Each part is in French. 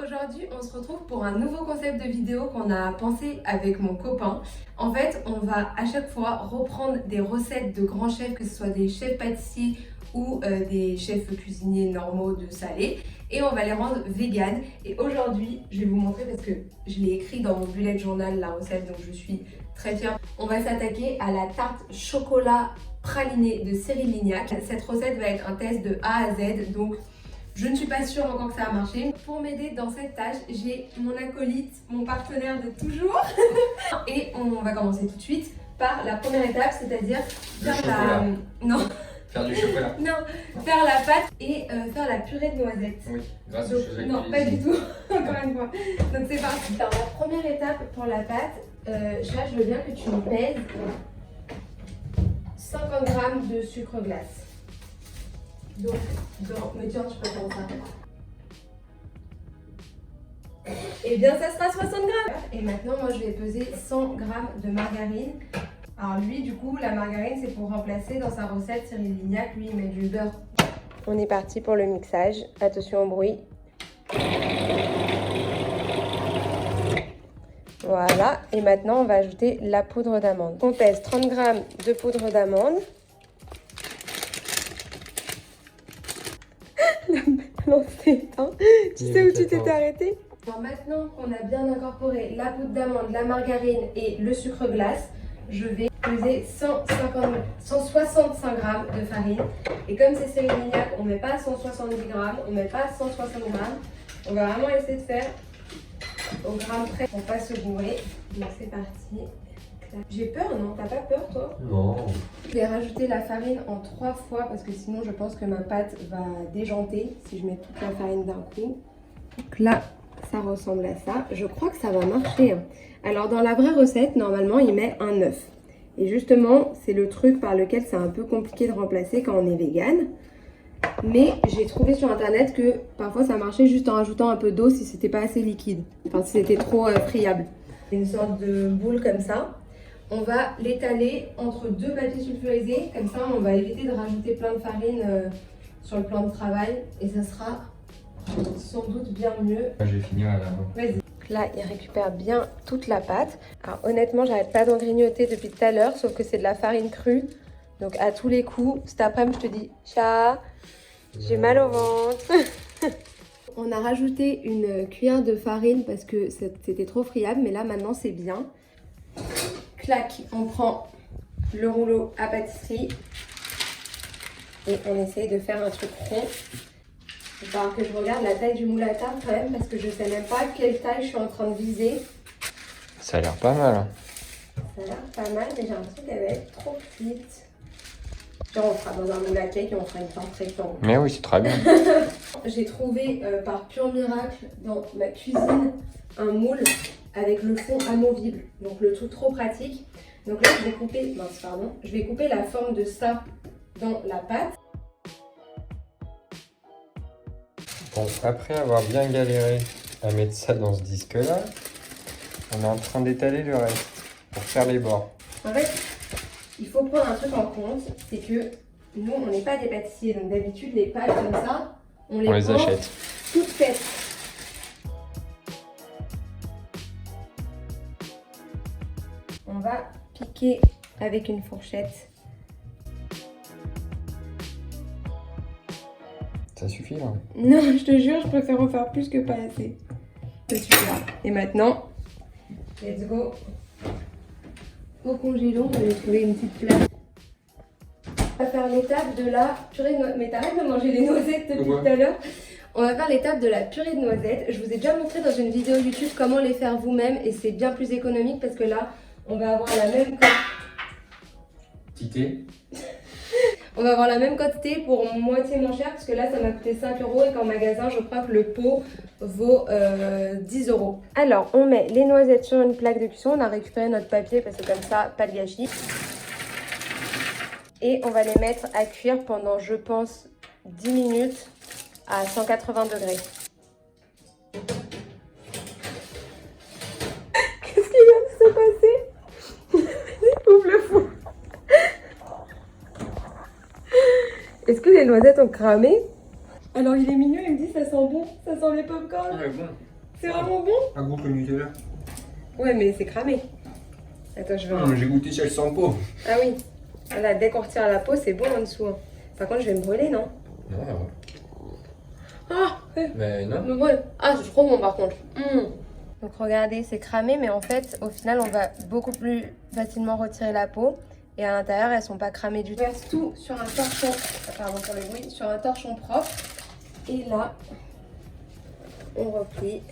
aujourd'hui on se retrouve pour un nouveau concept de vidéo qu'on a pensé avec mon copain. En fait, on va à chaque fois reprendre des recettes de grands chefs, que ce soit des chefs pâtissiers ou des chefs cuisiniers normaux de salé, et on va les rendre véganes. Et aujourd'hui, je vais vous montrer parce que je l'ai écrit dans mon bullet journal la recette, donc je suis très fière. On va s'attaquer à la tarte chocolat praliné de Cyril Lignac. Cette recette va être un test de A à Z, donc je ne suis pas sûre encore que ça a marché. Pour m'aider dans cette tâche, j'ai mon acolyte, mon partenaire de toujours. Et on va commencer tout de suite par la première étape, c'est-à-dire faire la... Non. Faire du chocolat. Non, faire la pâte et faire la purée de noisettes. Oui, grâce aux choses. Non, pas du tout, encore une fois. Donc c'est parti. Alors la première étape pour la pâte, là je veux bien que tu me pèses 50 g de sucre glace. Donc, mais tiens, je peux faire ça. Et bien, ça sera 60 g. Et maintenant, moi, je vais peser 100 g de margarine. Alors lui, du coup, la margarine, c'est pour remplacer dans sa recette Cyril Lignac. Lui, il met du beurre. On est parti pour le mixage. Attention au bruit. Voilà. Et maintenant, on va ajouter la poudre d'amande. On pèse 30 g de poudre d'amande. La s'est éteint. Tu sais où tu t'es arrêté? Alors maintenant qu'on a bien incorporé la poudre d'amande, la margarine et le sucre glace, je vais peser 165 g de farine. Et comme c'est Cyril Lignac, on ne met pas 170 g, on ne met pas 160 g. On va vraiment essayer de faire au gramme près pour ne pas se gourer. Donc c'est parti. J'ai peur, non? T'as pas peur, toi? Non. Je vais rajouter la farine en 3 fois parce que sinon je pense que ma pâte va déjanter si je mets toute la farine d'un coup. Donc là, ça ressemble à ça. Je crois que ça va marcher. Alors dans la vraie recette, normalement, il met un œuf. Et justement, c'est le truc par lequel c'est un peu compliqué de remplacer quand on est vegan. Mais j'ai trouvé sur internet que parfois ça marchait juste en rajoutant un peu d'eau si c'était pas assez liquide. Enfin, si c'était trop friable. Une sorte de boule comme ça. On va l'étaler entre 2 papiers sulfurisés, comme ça on va éviter de rajouter plein de farine sur le plan de travail et ça sera sans doute bien mieux. Je vais finir à la main. Vas-y. Là il récupère bien toute la pâte. Alors honnêtement j'arrête pas d'en grignoter depuis tout à l'heure, sauf que c'est de la farine crue. Donc à tous les coups, cet après-midi je te dis chat, j'ai mal au ventre. On a rajouté une cuillère de farine parce que c'était trop friable, mais là maintenant c'est bien. Clac, on prend le rouleau à pâtisserie et on essaye de faire un truc rond. Il va falloir que je regarde la taille du moule à tarte quand même parce que je ne sais même pas quelle taille je suis en train de viser. Ça a l'air pas mal. Ça a l'air pas mal, mais j'ai l'impression qu'elle va être trop petite. Genre on fera dans un moule à cake et on fera une tarte rectangle. Mais oui, c'est très bien. J'ai trouvé par pur miracle dans ma cuisine un moule avec le fond amovible, donc le truc trop pratique. Donc là je vais couper la forme de ça dans la pâte. Bon, après avoir bien galéré à mettre ça dans ce disque là, on est en train d'étaler le reste pour faire les bords. En fait, il faut prendre un truc en compte, c'est que nous on n'est pas des pâtissiers, donc d'habitude les pâtes comme ça, on les achète toutes faites. On va piquer avec une fourchette. Ça suffit là? Non, je te jure, je préfère en faire plus que pas assez. C'est super. Et maintenant, let's go au congélo. Je vais trouver une petite place. On va faire l'étape de la purée de noisettes. Mais t'arrêtes de manger les noisettes depuis tout à l'heure. On va faire l'étape de la purée de noisettes. Je vous ai déjà montré dans une vidéo YouTube comment les faire vous-même et c'est bien plus économique parce que là, on va avoir la même quantité. On va avoir la même quantité pour moitié moins cher parce que là ça m'a coûté 5 € et qu'en magasin je crois que le pot vaut 10 €. Alors on met les noisettes sur une plaque de cuisson, on a récupéré notre papier parce que comme ça pas de gâchis. Et on va les mettre à cuire pendant je pense 10 minutes à 180 degrés. Qu'est-ce qui vient de se passer? Ouvre le four. Est-ce que les noisettes ont cramé? Alors il est mignon, il me dit ça sent bon, ça sent les popcorn. Ouais, bon. C'est vraiment bon? Un goût que Nutella. Ouais, mais c'est cramé. Attends, je vais... Non, mais j'ai goûté celle sans peau. Ah oui. Là, dès qu'on retire la peau, c'est bon en dessous. Hein. Par contre, je vais me brûler, non? Non, non. Ah Mais non. me brûle. Ah, c'est trop bon par contre. Donc regardez, c'est cramé, mais en fait, au final, on va beaucoup plus facilement retirer la peau. Et à l'intérieur, elles sont pas cramées du tout. On verse tout sur un torchon, pardon pour le bruit, sur un torchon propre. Et là, on replie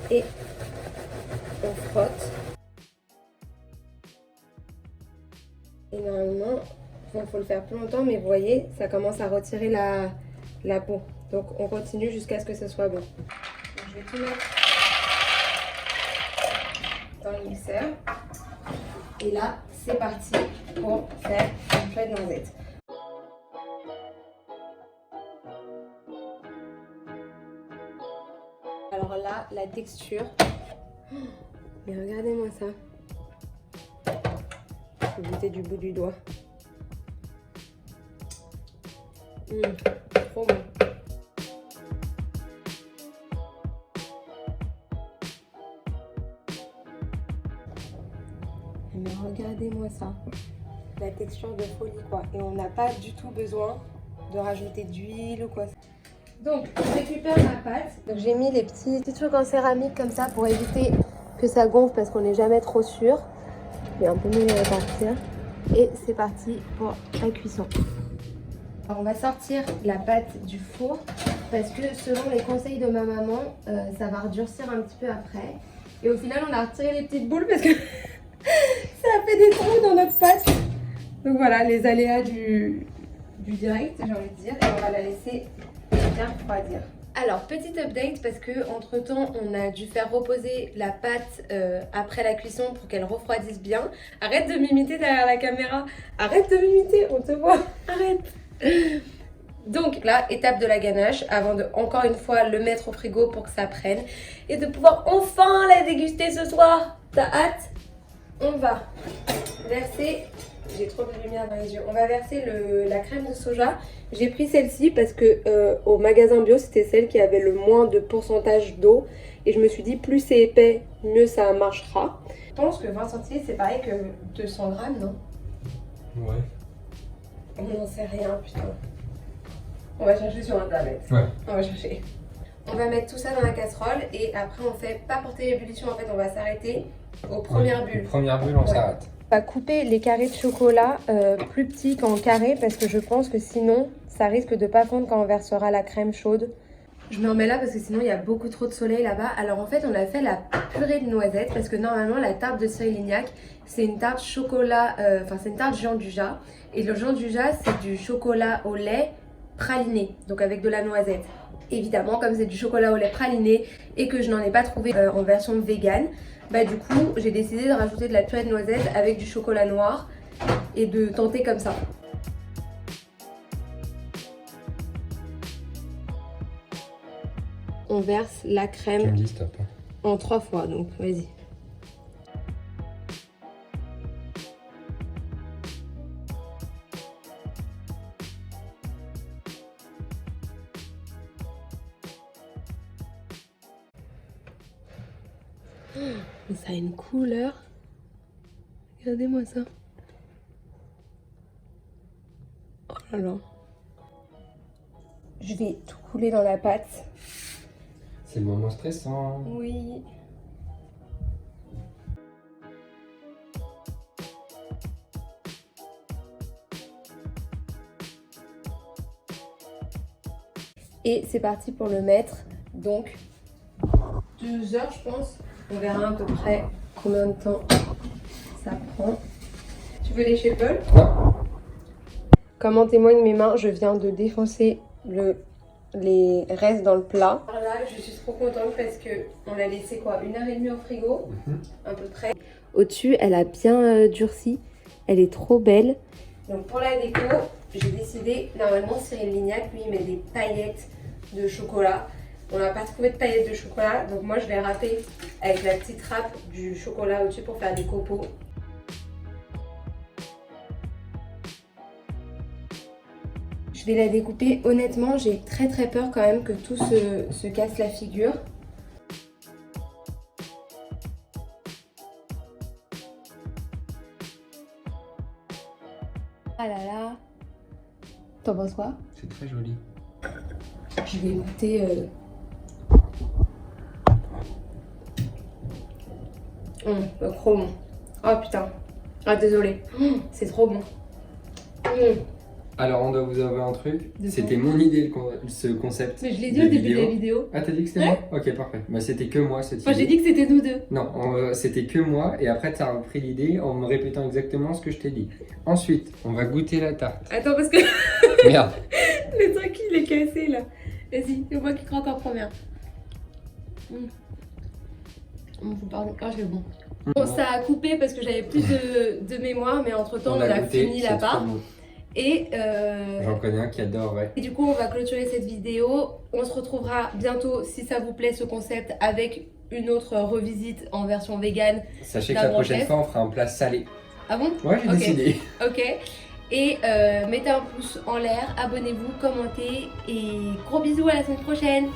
et on frotte. Et normalement, il faut le faire plus longtemps, mais vous voyez, ça commence à retirer la peau. Donc on continue jusqu'à ce que ce soit bon. Donc, je vais tout mettre dans le mixeur. Et là, c'est parti pour faire une purée de noisettes. Alors là, la texture. Mais regardez-moi ça. Je vais goûter du bout du doigt. Trop bon. Mais regardez-moi ça. La texture de folie quoi. Et on n'a pas du tout besoin de rajouter d'huile ou quoi. Donc, je récupère ma pâte. Donc, j'ai mis les petits trucs en céramique comme ça pour éviter que ça gonfle parce qu'on n'est jamais trop sûr. Je vais un peu mieux les répartir. Et c'est parti pour la cuisson. Alors, on va sortir la pâte du four parce que selon les conseils de ma maman, ça va redurcir un petit peu après. Et au final, on a retiré les petites boules parce que ça a fait des trous dans notre pâte. Donc voilà, les aléas du direct, j'ai envie de dire. Et on va la laisser bien refroidir. Alors, petit update parce que entre temps, on a dû faire reposer la pâte après la cuisson pour qu'elle refroidisse bien. Arrête de m'imiter derrière la caméra. Arrête de m'imiter, on te voit. Arrête. Donc là, étape de la ganache avant de encore une fois le mettre au frigo pour que ça prenne et de pouvoir enfin la déguster ce soir. T'as hâte? On va verser, j'ai trop de lumière dans les yeux, on va verser la crème de soja. J'ai pris celle-ci parce que au magasin bio c'était celle qui avait le moins de pourcentage d'eau et je me suis dit plus c'est épais mieux ça marchera. Je pense que 20 centilitres c'est pareil que 200 grammes, non? Ouais. On n'en sait rien, putain. On va chercher sur internet. Ouais. On va chercher. On va mettre tout ça dans la casserole et après on fait pas porter l'ébullition, en fait on va s'arrêter aux premières bulles. Aux premières bulles, on s'arrête. On va couper les carrés de chocolat plus petits qu'en carrés parce que je pense que sinon ça risque de pas fondre quand on versera la crème chaude. Je me remets là parce que sinon il y a beaucoup trop de soleil là-bas. Alors en fait on a fait la purée de noisettes parce que normalement la tarte de Cyril Lignac c'est une tarte chocolat, enfin c'est une tarte Jean Dujat. Et le Jean Dujat c'est du chocolat au lait praliné, donc avec de la noisette. Évidemment comme c'est du chocolat au lait praliné et que je n'en ai pas trouvé en version vegan, bah du coup j'ai décidé de rajouter de la purée de noisettes avec du chocolat noir et de tenter comme ça. On verse la crème Tu me dis stop. en 3 fois, donc vas-y. Mais ça a une couleur. Regardez-moi ça. Oh là là. Je vais tout couler dans la pâte. C'est le moment stressant. Oui. Et c'est parti pour le mettre. Donc, 2 heures, je pense. On verra à peu près combien de temps ça prend. Tu veux les shapefuls? Ouais. Comme en témoignent mes mains, je viens de défoncer les restes dans le plat. Alors là, je suis trop contente parce qu'on l'a laissé quoi, 1h30 au frigo, à peu près. Au-dessus, elle a bien durci. Elle est trop belle. Donc pour la déco, j'ai décidé, normalement Cyril Lignac, lui, il met des paillettes de chocolat. On n'a pas trouvé de paillettes de chocolat, donc moi je vais râper avec la petite râpe du chocolat au-dessus pour faire des copeaux. Je Je vais la découper. Honnêtement, j'ai très peur quand même que tout se casse la figure. Ah là là. T'en penses quoi? C'est très joli. Je vais goûter. Trop bon. Oh putain. Ah désolé. C'est trop bon. Alors on doit vous avouer un truc. De C'était mon idée ce concept. Mais je l'ai dit au début de la vidéo. Ah t'as dit que c'était moi? Ok parfait. Bah c'était que moi cette idée. Moi j'ai dit que c'était nous deux. Non, c'était que moi et après t'as repris l'idée en me répétant exactement ce que je t'ai dit. Ensuite, on va goûter la tarte. Attends parce que Merde. le truc il est cassé là. Vas-y, c'est moi qui croque en première. Pardon, c'est bon. Bon, ça a coupé parce que j'avais plus de mémoire, mais entre temps on a goûté, fini la part. Bon. Et j'en connais un qui adorerait. Et du coup, on va clôturer cette vidéo. On se retrouvera bientôt, si ça vous plaît, ce concept, avec une autre revisite en version vegan. Sachez que la prochaine fois, on fera un plat salé. Ah bon? Ouais, j'ai décidé. Ok. Et mettez un pouce en l'air, abonnez-vous, commentez et gros bisous à la semaine prochaine.